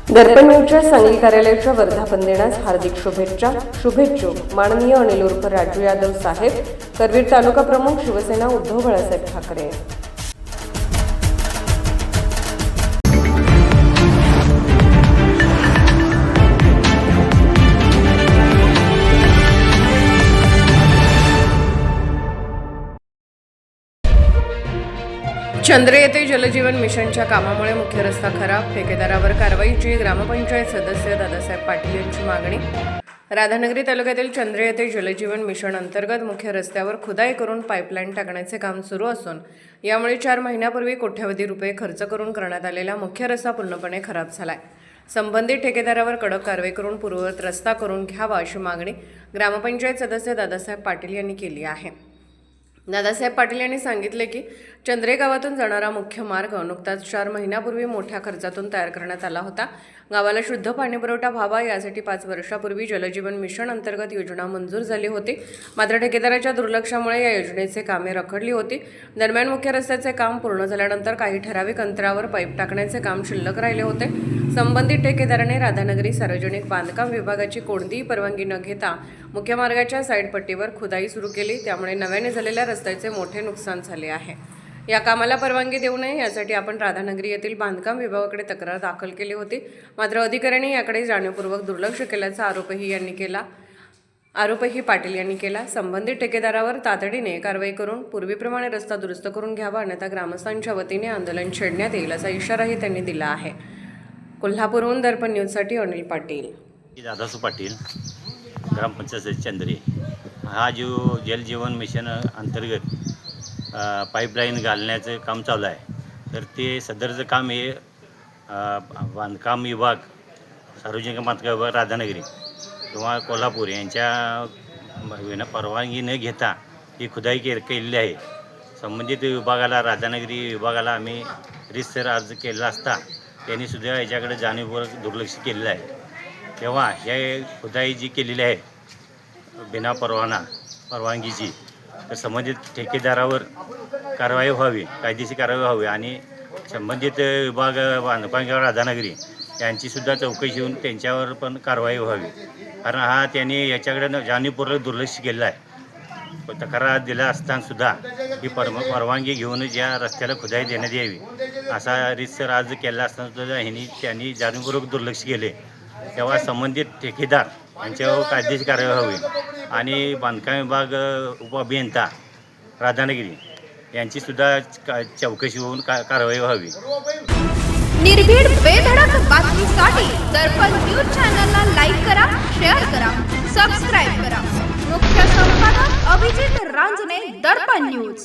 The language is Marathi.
दर्पण न्यूजच्या सांगली कार्यालयाच्या वर्धापन दिनास हार्दिक शुभेच्छुक माननीय अनिल उर्फ राजू यादव साहेब, करवीर तालुका प्रमुख, शिवसेना, उद्धव बाळासाहेब ठाकरे। चंद्रे येथे जलजीवन मिशनच्या कामामुळे मुख्य रस्ता खराब, ठेकेदारावर कारवाईची ग्रामपंचायत सदस्य दादासाहेब पाटील यांची मागणी। राधानगरी तालुक्यातील चंद्रे येथे जलजीवन मिशन अंतर्गत मुख्य रस्त्यावर खुदाई करून पाईपलाईन टाकण्याचे काम सुरू असून यामुळे 4 महिन्यापूर्वी कोट्यवधी रुपये खर्च करून करण्यात आलेला मुख्य रस्ता पूर्णपणे खराब झालाय। संबंधित ठेकेदारावर कडक कारवाई करून पूर्ववत रस्ता करून घ्यावा अशी मागणी ग्रामपंचायत सदस्य दादासाहेब पाटील यांनी केली आहे। दादासाहेब पाटील यांनी सांगितले की चंद्रे गावातून जाणारा मुख्य मार्ग नुकताच 4 महिन्यापूर्वी मोठ्या खर्चातून तयार करण्यात आला होता। गावाला शुद्ध पाणीपुरवठा व्हावा यासाठी 5 वर्षापूर्वी जलजीवन मिशन अंतर्गत योजना मंजूर झाली होती, मात्र ठेकेदाराच्या दुर्लक्षामुळे या योजनेचे कामे रखडली होती। दरम्यान मुख्य रस्त्याचे काम पूर्ण झाल्यानंतर काही ठराविक अंतरावर पाईप टाकण्याचे काम शिल्लक राहिले होते। संबंधित ठेकेदाराने राधानगरी सार्वजनिक बांधकाम विभागाची कोणतीही परवानगी न घेता मुख्य मार्गाच्या साईड पट्टीवर खुदाई सुरू केली, त्यामुळे नव्याने झालेल्या रस्त्याचे मोठे नुकसान झाले आहे। या कामाला परवानगी देऊ नये यासाठी आपण राधानगरी येथील बांधकाम विभागाकडे तक्रार दाखल केली होती, मात्र अधिकाऱ्यांनी याकडे जाणीवपूर्वक दुर्लक्ष केल्याचा आरोपही पाटील यांनी केला। संबंधित ठेकेदारावर तातडीने कारवाई करून पूर्वीप्रमाणे रस्ता दुरुस्त करून घ्यावा, अन्यथा ग्रामस्थांच्या वतीने आंदोलन छेडण्यात येईल असा इशाराही त्यांनी दिला आहे। कोल्हापूरहून दर्पण न्यूजसाठी अनिल पाटील। दादासाहेब पाटील, ग्रामपंचायत चंद्रे। हा जो जलजीवन मिशन अंतर्गत पाईपलाईन घालण्याचं काम चालू आहे, तर ते सदरचं काम हे बांधकाम विभाग, सार्वजनिक बांधकाम विभाग राधानगरी किंवा कोल्हापूर यांच्या परवानगी न घेता ही खुदाई केलेली आहे। संबंधित विभागाला, राधानगरी विभागाला आम्ही रितसर अर्ज केला असता त्यांनी सुद्धा याच्याकडे जाणीवपूर्वक दुर्लक्ष केलेलं आहे। तेव्हा हे खुदाई जी केलेली आहे बिना परवानगीची, तर संबंधित ठेकेदारावर कारवाई व्हावी, कायदेशीर कारवाई व्हावी आणि संबंधित विभाग बांधकाम किंवा राधानगरी यांचीसुद्धा चौकशी होऊन त्यांच्यावर पण कारवाई व्हावी, कारण हा त्यांनी याच्याकडे जाणीवपूर्वक दुर्लक्ष केलेलं आहे। तक्रार दिला असतानासुद्धा ही परवानगी घेऊनच या रस्त्याला खुदाई देण्यात यावी असा रितसर अर्ज केला असतानासुद्धा त्यांनी जाणीवपूर्वक दुर्लक्ष केले। तेव्हा संबंधित ठेकेदार यांच्यावर कायदेशीर कारवाई व्हावी आणि बांधकाम विभाग उपअभियंता राधानगरी यांचीसुद्धा चौकशी होऊन कारवाई व्हावी। निर्भीड बेधडक बातमीसाठी दर्पण न्यूज चॅनलला लाईक करा, शेअर करा, सबस्क्राईब करा। मुख्य संपादक अभिजित रांजणे, दर्पण न्यूज।